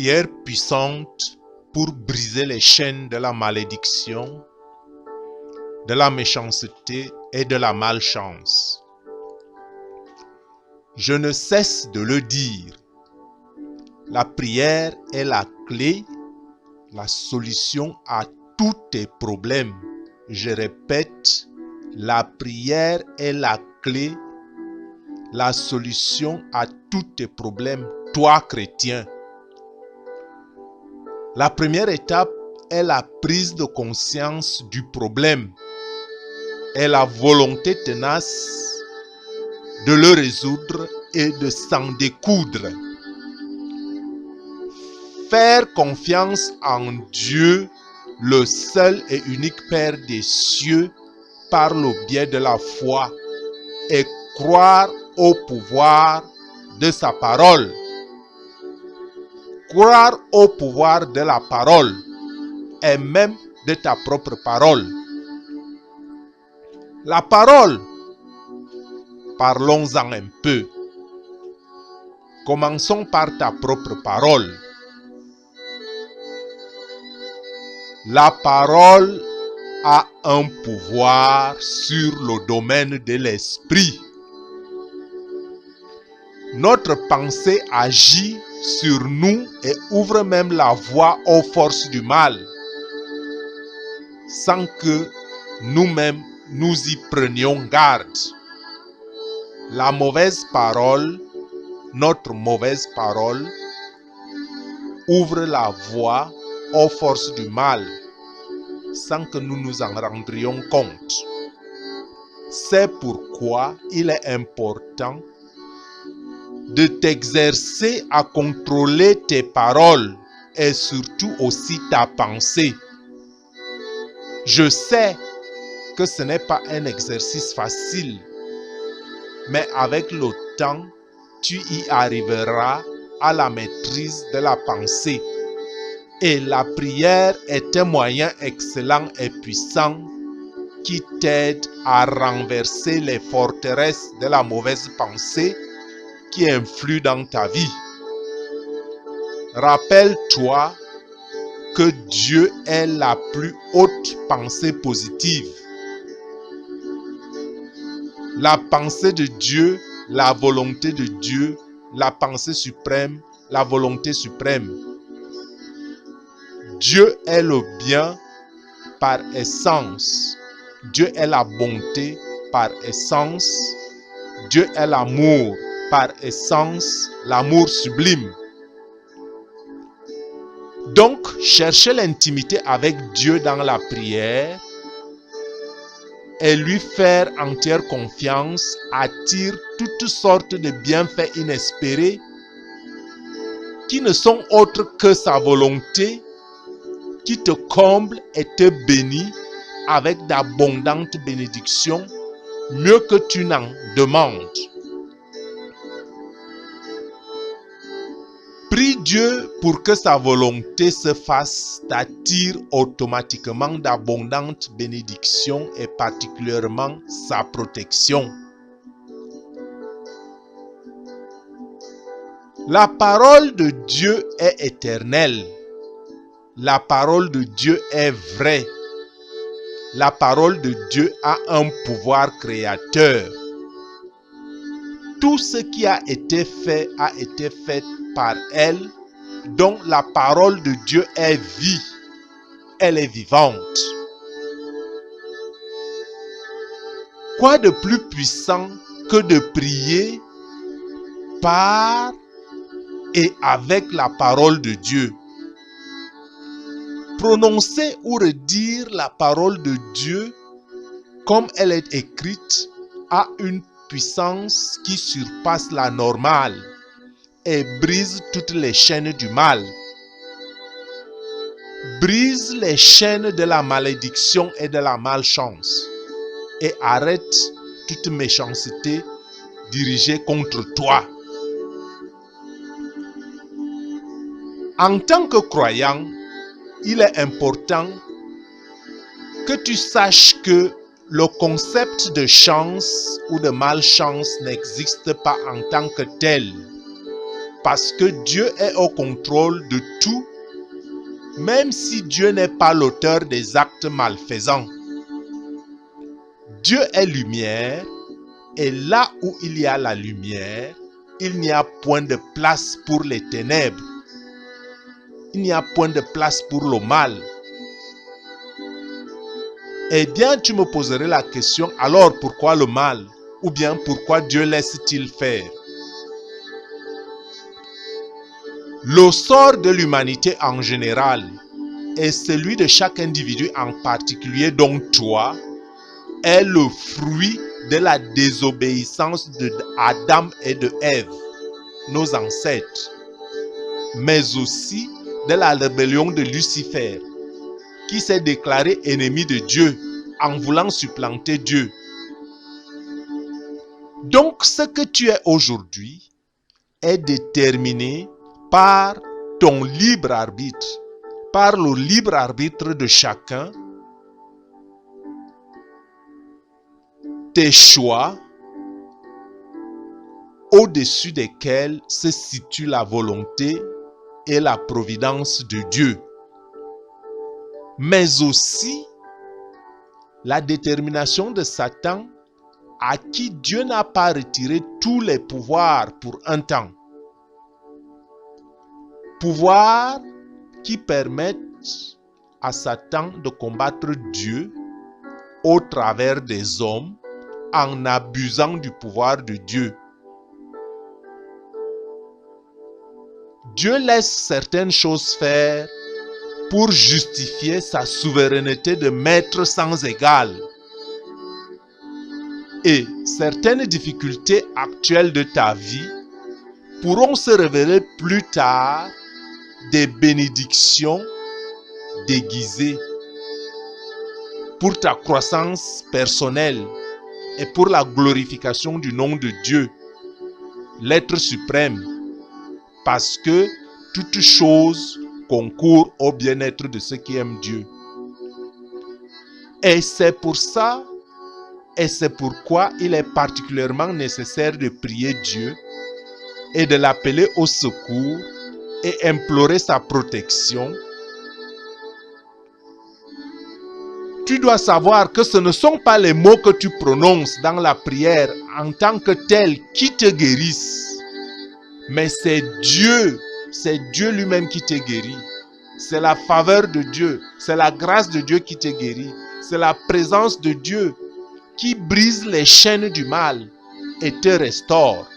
prière puissante pour briser les chaînes de la malédiction, de la méchanceté et de la malchance. Je ne cesse de le dire. La prière est la clé, la solution à tous tes problèmes. Je répète, la prière est la clé, la solution à tous tes problèmes, toi chrétien. La première étape est la prise de conscience du problème et la volonté tenace de le résoudre et de s'en découdre. Faire confiance en Dieu, le seul et unique Père des cieux, par le biais de la foi et croire au pouvoir de sa parole. Croire au pouvoir de la parole et même de ta propre parole. La parole, parlons-en un peu. Commençons par ta propre parole. La parole a un pouvoir sur le domaine de l'esprit. Notre pensée agit sur nous et ouvre même la voie aux forces du mal, sans que nous-mêmes nous y prenions garde. La mauvaise parole, notre mauvaise parole, ouvre la voie aux forces du mal, sans que nous nous en rendrions compte. C'est pourquoi il est important de t'exercer à contrôler tes paroles et surtout aussi ta pensée. Je sais que ce n'est pas un exercice facile, mais avec le temps, tu y arriveras à la maîtrise de la pensée. Et la prière est un moyen excellent et puissant qui t'aide à renverser les forteresses de la mauvaise pensée qui influent dans ta vie. Rappelle-toi que Dieu est la plus haute pensée positive. La pensée de Dieu, la volonté de Dieu, la pensée suprême, la volonté suprême. Dieu est le bien par essence. Dieu est la bonté par essence. Dieu est l'amour par essence, l'amour sublime. Donc, chercher l'intimité avec Dieu dans la prière et lui faire entière confiance attire toutes sortes de bienfaits inespérés qui ne sont autres que sa volonté qui te comble et te bénit avec d'abondantes bénédictions, mieux que tu n'en demandes. Prie Dieu pour que sa volonté se fasse, t'attire automatiquement d'abondantes bénédictions et particulièrement sa protection. La parole de Dieu est éternelle. La parole de Dieu est vraie. La parole de Dieu a un pouvoir créateur. Tout ce qui a été fait par elle, dont la parole de Dieu est vie. Elle est vivante. Quoi de plus puissant que de prier par et avec la parole de Dieu? Prononcer ou redire la parole de Dieu comme elle est écrite a une puissance qui surpasse la normale et brise toutes les chaînes du mal. Brise les chaînes de la malédiction et de la malchance et arrête toute méchanceté dirigée contre toi. En tant que croyant, il est important que tu saches que le concept de chance ou de malchance n'existe pas en tant que tel. parce que Dieu est au contrôle de tout, même si Dieu n'est pas l'auteur des actes malfaisants. Dieu est lumière, et là où il y a la lumière, il n'y a point de place pour les ténèbres. Il n'y a point de place pour le mal. Eh bien, tu me poserais la question, alors pourquoi le mal? Ou bien pourquoi Dieu laisse-t-il faire? Le sort de l'humanité en général et celui de chaque individu en particulier, donc toi, est le fruit de la désobéissance d'Adam et de Ève, nos ancêtres, mais aussi de la rébellion de Lucifer, qui s'est déclaré ennemi de Dieu en voulant supplanter Dieu. Donc ce que tu es aujourd'hui est déterminé par ton libre arbitre, par le libre arbitre de chacun, tes choix, au-dessus desquels se situe la volonté et la providence de Dieu, mais aussi la détermination de Satan, à qui Dieu n'a pas retiré tous les pouvoirs pour un temps. Pouvoirs qui permettent à Satan de combattre Dieu au travers des hommes en abusant du pouvoir de Dieu. Dieu laisse certaines choses faire pour justifier sa souveraineté de maître sans égal. Et certaines difficultés actuelles de ta vie pourront se révéler plus tard des bénédictions déguisées pour ta croissance personnelle et pour la glorification du nom de Dieu, l'être suprême, parce que toute chose concourt au bien-être de ceux qui aiment Dieu. Et c'est pour ça, et c'est pourquoi il est particulièrement nécessaire de prier Dieu et de l'appeler au secours et implorer sa protection. Tu dois savoir que ce ne sont pas les mots que tu prononces dans la prière en tant que tels qui te guérissent, mais c'est Dieu lui-même qui te guérit. C'est la faveur de Dieu, c'est la grâce de Dieu qui te guérit. C'est la présence de Dieu qui brise les chaînes du mal et te restaure.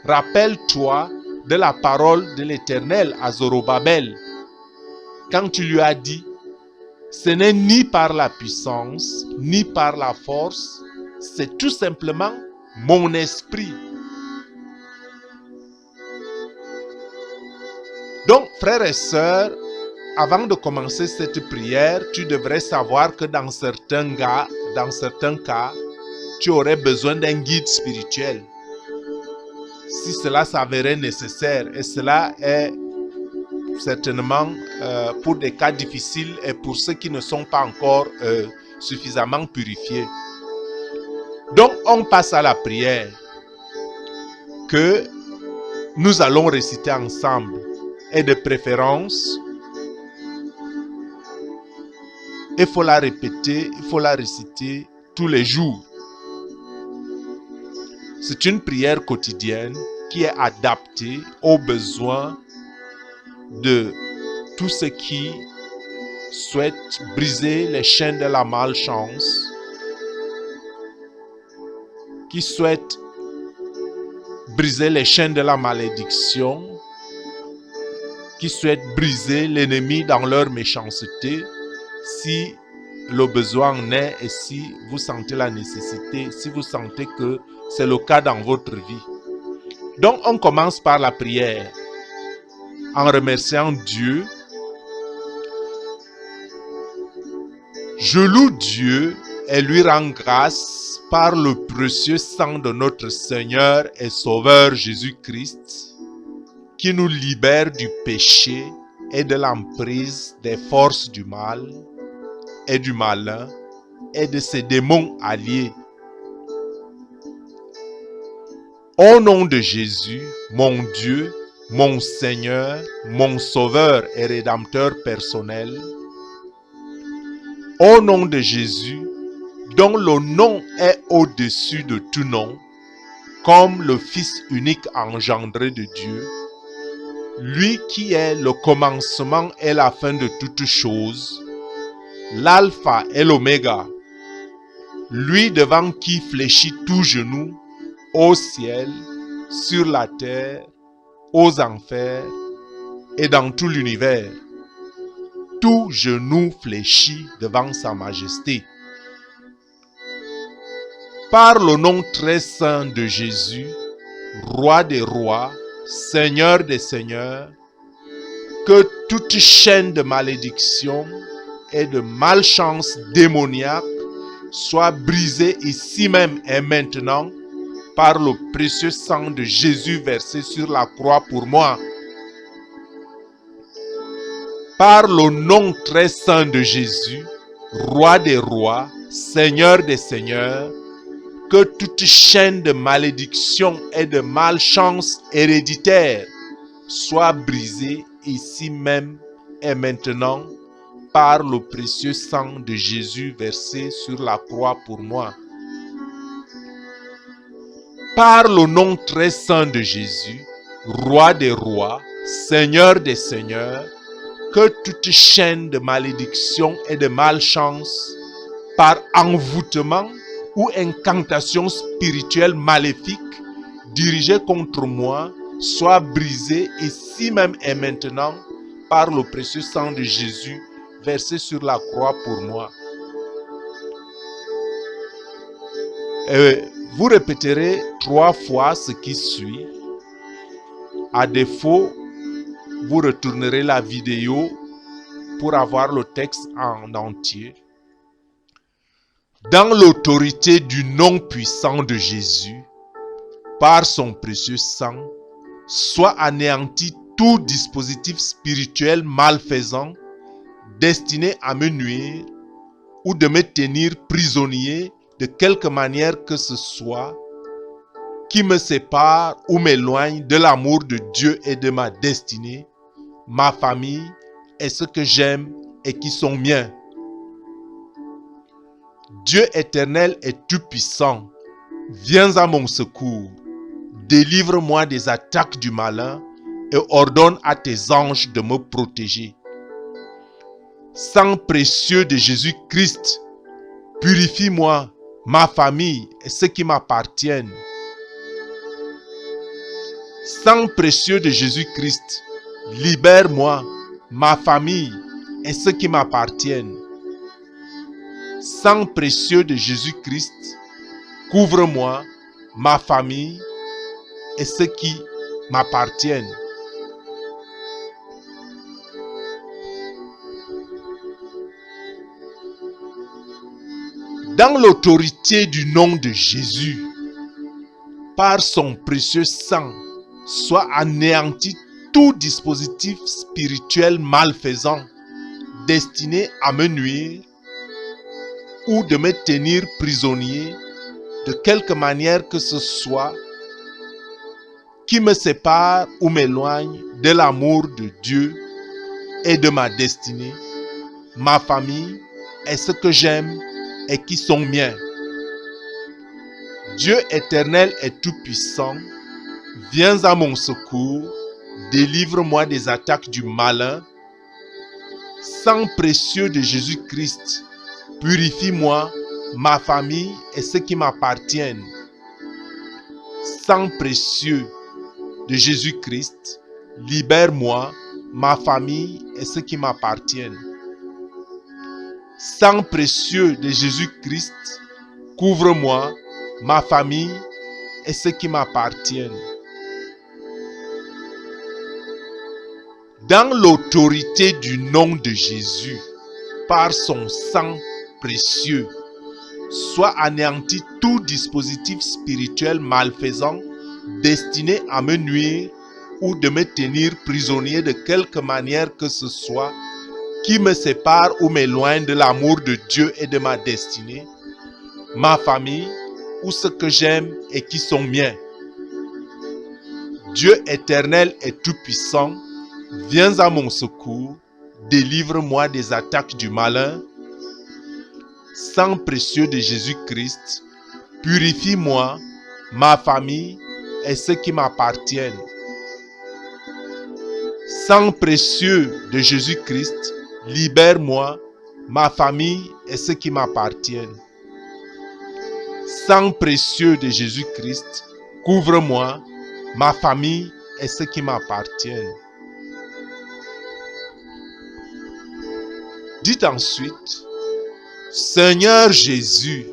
Rappelle-toi de la parole de l'Éternel à Zorobabel, quand tu lui as dit: ce n'est ni par la puissance, ni par la force, c'est tout simplement mon esprit. Donc, frères et sœurs, avant de commencer cette prière, tu devrais savoir que dans certains cas, tu aurais besoin d'un guide spirituel. Si cela s'avérait nécessaire, et cela est certainement pour des cas difficiles et pour ceux qui ne sont pas encore suffisamment purifiés. Donc, on passe à la prière que nous allons réciter ensemble. Et de préférence, il faut la répéter, il faut la réciter tous les jours. C'est une prière quotidienne qui est adaptée aux besoins de tous ceux qui souhaitent briser les chaînes de la malchance, qui souhaitent briser les chaînes de la malédiction, qui souhaitent briser l'ennemi dans leur méchanceté, si le besoin en est et si vous sentez la nécessité, si vous sentez que c'est le cas dans votre vie. Donc on commence par la prière en remerciant Dieu. Je loue Dieu et lui rends grâce par le précieux sang de notre Seigneur et Sauveur Jésus-Christ, qui nous libère du péché et de l'emprise des forces du mal et du malin et de ses démons alliés. Au nom de Jésus, mon Dieu, mon Seigneur, mon Sauveur et Rédempteur personnel, au nom de Jésus, dont le nom est au-dessus de tout nom, comme le Fils unique engendré de Dieu, lui qui est le commencement et la fin de toutes choses, l'alpha et l'oméga, lui devant qui fléchit tout genou, au ciel, sur la terre, aux enfers et dans tout l'univers. Tout genou fléchit devant sa majesté. Par le nom très saint de Jésus, Roi des rois, Seigneur des seigneurs, que toute chaîne de malédiction et de malchance démoniaque soit brisée ici même et maintenant par le précieux sang de Jésus versé sur la croix pour moi. Par le nom très saint de Jésus, Roi des rois, Seigneur des seigneurs, que toute chaîne de malédiction et de malchance héréditaire soit brisée ici même et maintenant par le précieux sang de Jésus versé sur la croix pour moi. Par le nom très saint de Jésus, Roi des rois, Seigneur des seigneurs, que toute chaîne de malédiction et de malchance, par envoûtement ou incantation spirituelle maléfique dirigée contre moi, soit brisée ici même et maintenant par le précieux sang de Jésus versé sur la croix pour moi. Et vous répéterez 3 fois ce qui suit. À défaut, vous retournerez la vidéo pour avoir le texte en entier. Dans l'autorité du nom puissant de Jésus, par son précieux sang, soit anéanti tout dispositif spirituel malfaisant destiné à me nuire ou de me tenir prisonnier de quelque manière que ce soit, qui me sépare ou m'éloigne de l'amour de Dieu et de ma destinée, ma famille et ce que j'aime et qui sont miens. Dieu éternel et tout-puissant, viens à mon secours, délivre-moi des attaques du malin et ordonne à tes anges de me protéger. Sang précieux de Jésus-Christ, purifie-moi, ma famille et ceux qui m'appartiennent. Sang précieux de Jésus-Christ, libère-moi, ma famille et ceux qui m'appartiennent. Sang précieux de Jésus-Christ, couvre-moi, ma famille et ceux qui m'appartiennent. Dans l'autorité du nom de Jésus, par son précieux sang, soit anéanti tout dispositif spirituel malfaisant destiné à me nuire ou de me tenir prisonnier de quelque manière que ce soit, qui me sépare ou m'éloigne de l'amour de Dieu et de ma destinée, ma famille et ce que j'aime et qui sont miens. Dieu éternel et tout-puissant, viens à mon secours, délivre-moi des attaques du malin. Sang précieux de Jésus-Christ, purifie-moi, ma famille et ceux qui m'appartiennent. Sang précieux de Jésus-Christ, libère-moi, ma famille et ceux qui m'appartiennent. Sang précieux de Jésus-Christ, couvre-moi, ma famille et ceux qui m'appartiennent. Dans l'autorité du nom de Jésus, par son sang précieux, soit anéanti tout dispositif spirituel malfaisant destiné à me nuire ou de me tenir prisonnier de quelque manière que ce soit, qui me sépare ou m'éloigne de l'amour de Dieu et de ma destinée, ma famille ou ce que j'aime et qui sont miens. Dieu éternel et tout-puissant, viens à mon secours, délivre-moi des attaques du malin. Sang précieux de Jésus-Christ, purifie-moi, ma famille et ceux qui m'appartiennent. Sang précieux de Jésus-Christ, libère-moi, ma famille et ceux qui m'appartiennent. Sang précieux de Jésus-Christ, couvre-moi, ma famille et ceux qui m'appartiennent. Dites ensuite, Seigneur Jésus,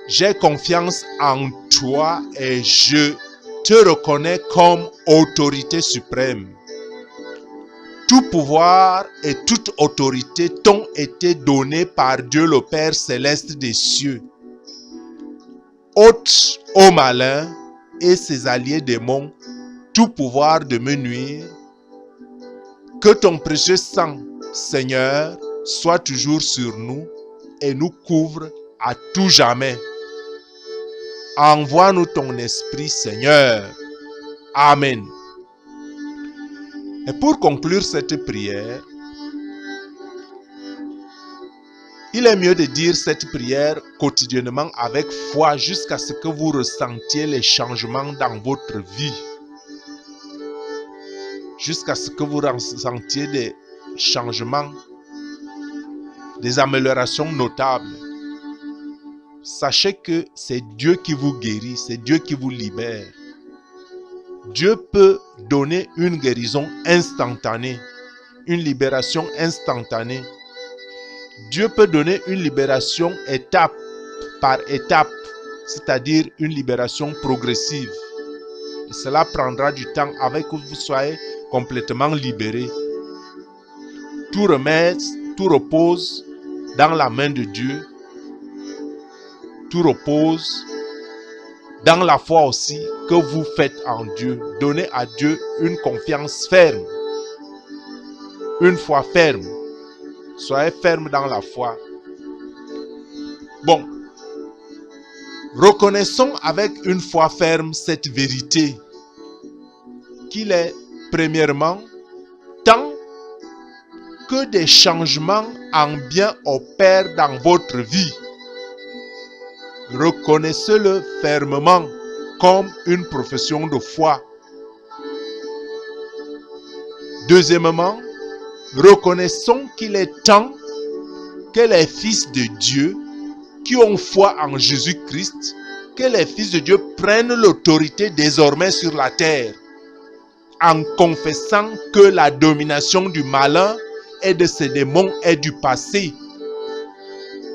j'ai confiance en toi et je te reconnais comme autorité suprême. Tout pouvoir et toute autorité t'ont été donnés par Dieu le Père céleste des cieux. Ôte au malin et ses alliés démons tout pouvoir de me nuire. Que ton précieux sang, Seigneur, soit toujours sur nous et nous couvre à tout jamais. Envoie-nous ton esprit, Seigneur. Amen. Et pour conclure cette prière, il est mieux de dire cette prière quotidiennement avec foi jusqu'à ce que vous ressentiez les changements dans votre vie. Jusqu'à ce que vous ressentiez des changements, des améliorations notables. Sachez que c'est Dieu qui vous guérit, c'est Dieu qui vous libère. Dieu peut donner une guérison instantanée, une libération instantanée. Dieu peut donner une libération étape par étape, c'est-à-dire une libération progressive. Et cela prendra du temps avec que vous soyez complètement libéré. Tout remède, tout repose dans la main de Dieu. Tout repose dans la foi aussi que vous faites en Dieu. Donnez à Dieu une confiance ferme, une foi ferme. Soyez ferme dans la foi. Bon, reconnaissons avec une foi ferme cette vérité qu'il est, premièrement, tant que des changements en bien opèrent dans votre vie. Reconnaissez-le fermement comme une profession de foi. Deuxièmement, reconnaissons qu'il est temps que les fils de Dieu qui ont foi en Jésus-Christ, que les fils de Dieu prennent l'autorité désormais sur la terre, en confessant que la domination du malin et de ses démons est du passé,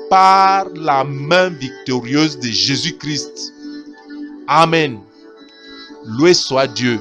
par la main victorieuse de Jésus-Christ. Amen. Loué soit Dieu.